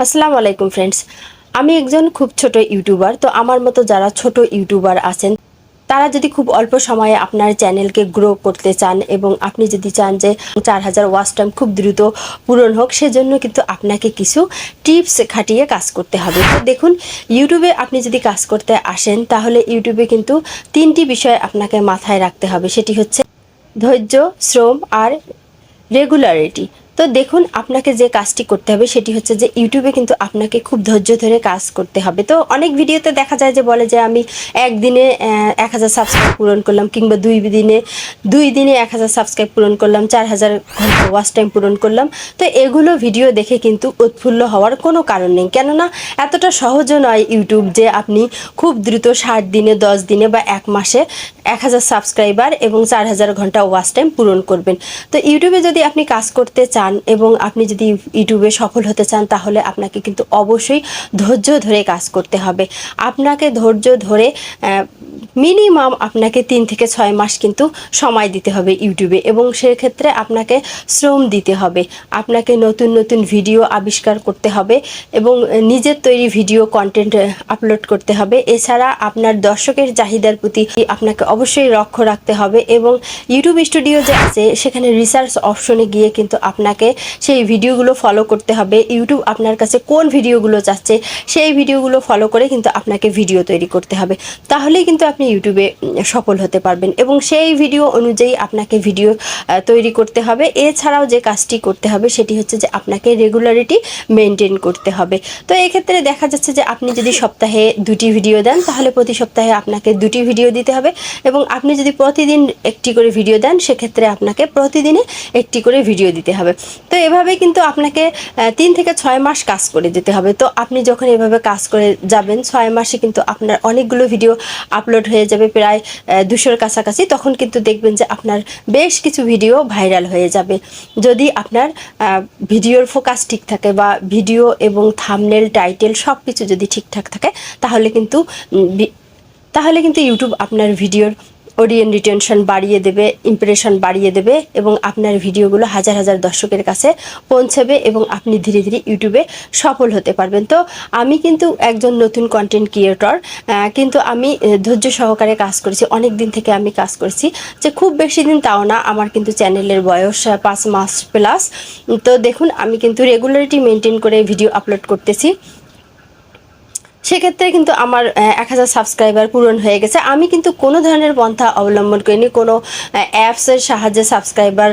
আসসালামু আলাইকুম ফ্রেন্ডস। আমি একজন খুব ছোট ইউটিউবার। তো আমার মতো যারা ছোট ইউটিউবার আছেন তারা যদি খুব অল্প সময়ে আপনার চ্যানেলকে গ্রো করতে চান এবং আপনি যদি চান যে 4000 ওয়াচ টাইম খুব দ্রুত পূরণ হোক, সেজন্য কিন্তু আপনাকে কিছু টিপস খাটিয়ে কাজ করতে হবে। তো দেখুন, ইউটিউবে আপনি যদি কাজ করতে আসেন তাহলে ইউটিউবে কিন্তু 3টি বিষয় আপনাকে মাথায় রাখতে হবে। সেটি হচ্ছে ধৈর্য, শ্রম আর রেগুলারিটি। তো দেখুন, আপনাকে যে কাজটি করতে হবে সেটি হচ্ছে যে ইউটিউবে কিন্তু আপনাকে খুব ধৈর্য ধরে কাজ করতে হবে। তো অনেক ভিডিওতে দেখা যায় যে বলে যে আমি একদিনে 1000 সাবস্ক্রাইব পূরণ করলাম, কিংবা দুই দিনে 1000 সাবস্ক্রাইব পূরণ করলাম, 4000 ঘন্টা ওয়াচ টাইম পূরণ করলাম। তো এগুলো ভিডিও দেখে কিন্তু উৎফুল্ল হওয়ার কোনো কারণ নেই, কেননা এতটা সহজও নয় ইউটিউব যে আপনি খুব দ্রুত 60 দিনে, 10 দিনে বা 1 মাসে 1000 সাবস্ক্রাইবার এবং 4000 ঘন্টা ওয়াচ টাইম পূরণ করবেন। তো ইউটিউবে যদি আপনি কাজ করতে চান এবং আপনি যদি ইউটিউবে সফল হতে চান তাহলে আপনাকে কিন্তু অবশ্যই ধৈর্য ধরে কাজ করতে হবে। আপনাকে ধৈর্য ধরে মিনিমাম আপনাকে 3 থেকে 6 মাস কিন্তু সময় দিতে হবে ইউটিউবে, এবং সেক্ষেত্রে আপনাকে শ্রম দিতে হবে। আপনাকে নতুন নতুন ভিডিও আবিষ্কার করতে হবে এবং নিজের তৈরি ভিডিও কন্টেন্ট আপলোড করতে হবে। এছাড়া আপনার দর্শকের চাহিদার প্রতি আপনাকে অবশ্যই লক্ষ্য রাখতে হবে, এবং ইউটিউব স্টুডিও যে আছে সেখানে রিসার্চ অপশনে গিয়ে কিন্তু আপনাকে সেই ভিডিওগুলো ফলো করতে হবে। ইউটিউব আপনার কাছে কোন ভিডিওগুলো চাচ্ছে সেই ভিডিওগুলো ফলো করে কিন্তু আপনাকে ভিডিও তৈরি করতে হবে। তাহলেই কিন্তু আপনি ইউটিউবে সফল হতে পারবেন, এবং সেই ভিডিও অনুযায়ী আপনাকে ভিডিও তৈরি করতে হবে। এছাড়াও যে কাজটি করতে হবে সেটি হচ্ছে যে আপনাকে রেগুলারিটি মেনটেন করতে হবে। তো এক্ষেত্রে দেখা যাচ্ছে যে আপনি যদি সপ্তাহে 2টি ভিডিও দেন তাহলে প্রতি সপ্তাহে আপনাকে 2টি ভিডিও দিতে হবে, এবং আপনি যদি প্রতিদিন একটি করে ভিডিও দেন সেক্ষেত্রে আপনাকে প্রতিদিনে একটি করে ভিডিও দিতে হবে। তো এভাবে কিন্তু আপনাকে 3 থেকে 6 মাস কাজ করে যেতে হবে। তো আপনি যখন এভাবে কাজ করে যাবেন 6 মাসে কিন্তু আপনার অনেকগুলো ভিডিও আপলোড হয়ে যাবে, প্রায় 200-র কাছাকাছি। তখন কিন্তু দেখবেন যে আপনার বেশ কিছু ভিডিও ভাইরাল হয়ে যাবে, যদি আপনার ভিডিওর ফোকাস ঠিক থাকে বা ভিডিও এবং থাম্বনেল, টাইটেল সব কিছু যদি ঠিকঠাক থাকে তাহলে কিন্তু ইউটিউব আপনার ভিডিওর অডিয়েন্স রিটেনশন বাড়িয়ে দেবে, ইমপ্রেশন বাড়িয়ে দেবে, এবং আপনার ভিডিওগুলো হাজার হাজার দর্শকের কাছে পৌঁছাবে এবং আপনি ধীরে ধীরে ইউটিউবে সফল হতে পারবেন। তো আমি কিন্তু একজন নতুন কন্টেন্ট ক্রিয়েটর, কিন্তু আমি ধৈর্য সহকারে কাজ করেছি, অনেক দিন থেকে আমি কাজ করছি, যে খুব বেশি দিন তাও না, আমার কিন্তু চ্যানেলের বয়স 5 মাস প্লাস। তো দেখুন, আমি কিন্তু রেগুলারিটি মেনটেন করে ভিডিও আপলোড করতেছি। সেক্ষেত্রে কিন্তু আমার 1000 সাবস্ক্রাইবার পূরণ হয়ে গেছে। আমি কিন্তু কোনো ধরনের পন্থা অবলম্বন করিনি, কোনো অ্যাপসের সাহায্যে সাবস্ক্রাইবার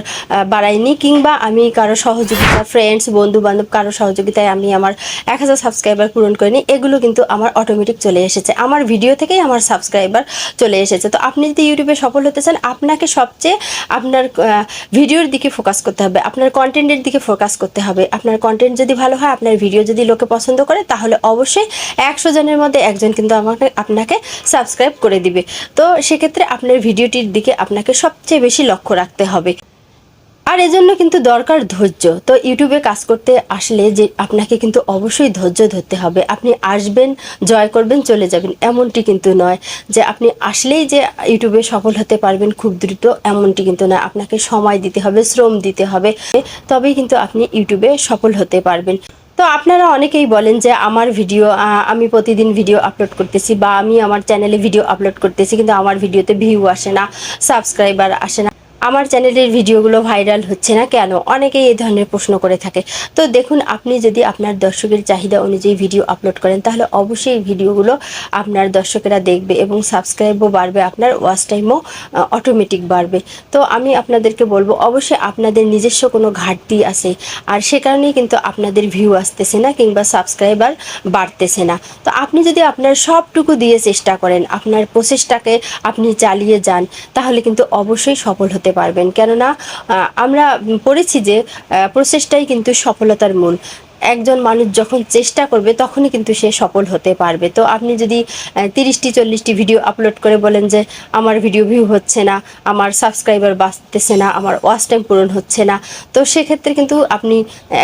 বাড়াইনি, কিংবা আমি কারো সহযোগিতা, ফ্রেন্ডস, বন্ধু বান্ধব কারো সহযোগিতায় আমি আমার 1000 সাবস্ক্রাইবার পূরণ করিনি। এগুলো কিন্তু আমার অটোমেটিক চলে এসেছে, আমার ভিডিও থেকেই আমার সাবস্ক্রাইবার চলে এসেছে। তো আপনি যদি ইউটিউবে সফল হতে চান আপনাকে সবচেয়ে আপনার ভিডিওর দিকে ফোকাস করতে হবে, আপনার কন্টেন্টের দিকে ফোকাস করতে হবে। আপনার কন্টেন্ট যদি ভালো হয়, আপনার ভিডিও যদি লোকে পছন্দ করে, তাহলে অবশ্যই 100 জনের মধ্যে একজন কিন্তু আপনাকে সাবস্ক্রাইব করে দিবে। তো সেক্ষেত্রে আপনার ভিডিওটির দিকে আপনাকে সবচেয়ে বেশি লক্ষ্য রাখতে হবে, আর এজন্য কিন্তু দরকার ধৈর্য। তো ইউটিউবে কাজ করতে আসলে যে আপনাকে কিন্তু অবশ্যই ধৈর্য ধরতে হবে। আপনি আসবেন, জয় করবেন, চলে যাবেন, এমনটি কিন্তু নয় যে আপনি আসলেই যে ইউটিউবে সফল হতে পারবেন খুব দ্রুত, এমনটি কিন্তু নয়। আপনাকে সময় দিতে হবে, শ্রম দিতে হবে, তবেই কিন্তু আপনি ইউটিউবে সফল হতে পারবেন। তো আপনারা অনেকেই বলেন যে আমার ভিডিও, আমি প্রতিদিন ভিডিও আপলোড করতেছি বা আমি আমার চ্যানেলে ভিডিও আপলোড করতেছি, কিন্তু আমার ভিডিওতে ভিউ আসে না, সাবস্ক্রাইবার আসে না, আমার চ্যানেলের ভিডিওগুলো ভাইরাল হচ্ছে না কেন? অনেকেই এই ধরনের প্রশ্ন করে থাকে। তো দেখুন, আপনি যদি আপনার দর্শকের চাহিদা অনুযায়ী ভিডিও আপলোড করেন তাহলে অবশ্যই ভিডিওগুলো আপনার দর্শকেরা দেখবে এবং সাবস্ক্রাইবও বাড়বে, আপনার ওয়াচ টাইমও অটোমেটিক বাড়বে। তো আমি আপনাদেরকে বলবো, অবশ্যই আপনাদের নিজস্ব কোনো ঘাটতি আছে, আর সে কারণেই কিন্তু আপনাদের ভিউ আসতেছে না কিংবা সাবস্ক্রাইবার বাড়তেছে না। তো আপনি যদি আপনার সবটুকু দিয়ে চেষ্টা করেন, আপনার প্রচেষ্টাকে আপনি চালিয়ে যান, তাহলে কিন্তু অবশ্যই সফল হতে পারবেন। কেননা আমরা পড়েছি যে প্রচেষ্টাই কিন্তু সফলতার মূল। একজন মানুষ যখন চেষ্টা করবে তখনই কিন্তু সে সফল হতে পারবে। তো আপনি যদি 30টি 40টি ভিডিও আপলোড করে বলেন যে আমার ভিডিও ভিউ হচ্ছে না, আমার সাবস্ক্রাইবার বাড়তেছে না, আমার ওয়াচ টাইম পূরণ হচ্ছে না, তো সেক্ষেত্রে কিন্তু আপনি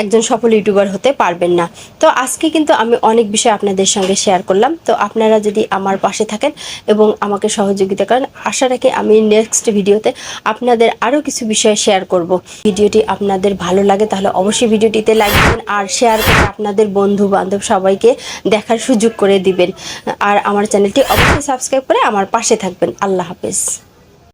একজন সফল ইউটিউবার হতে পারবেন না। তো আজকে কিন্তু আমি অনেক বিষয় আপনাদের সঙ্গে শেয়ার করলাম। তো আপনারা যদি আমার পাশে থাকেন এবং আমাকে সহযোগিতা করেন, আশা রাখি আমি নেক্সট ভিডিওতে আপনাদের আরও কিছু বিষয় শেয়ার করব। ভিডিওটি আপনাদের ভালো লাগে তাহলে অবশ্যই ভিডিওটিতে লাইক দিন আর শেয়ার শেয়ার করে আপনাদের বন্ধু বান্ধব সবাইকে দেখার সুযোগ করে দিবেন। আর আমার চ্যানেলটি অবশ্যই সাবস্ক্রাইব করে আমার পাশে থাকবেন। আল্লাহ হাফেজ।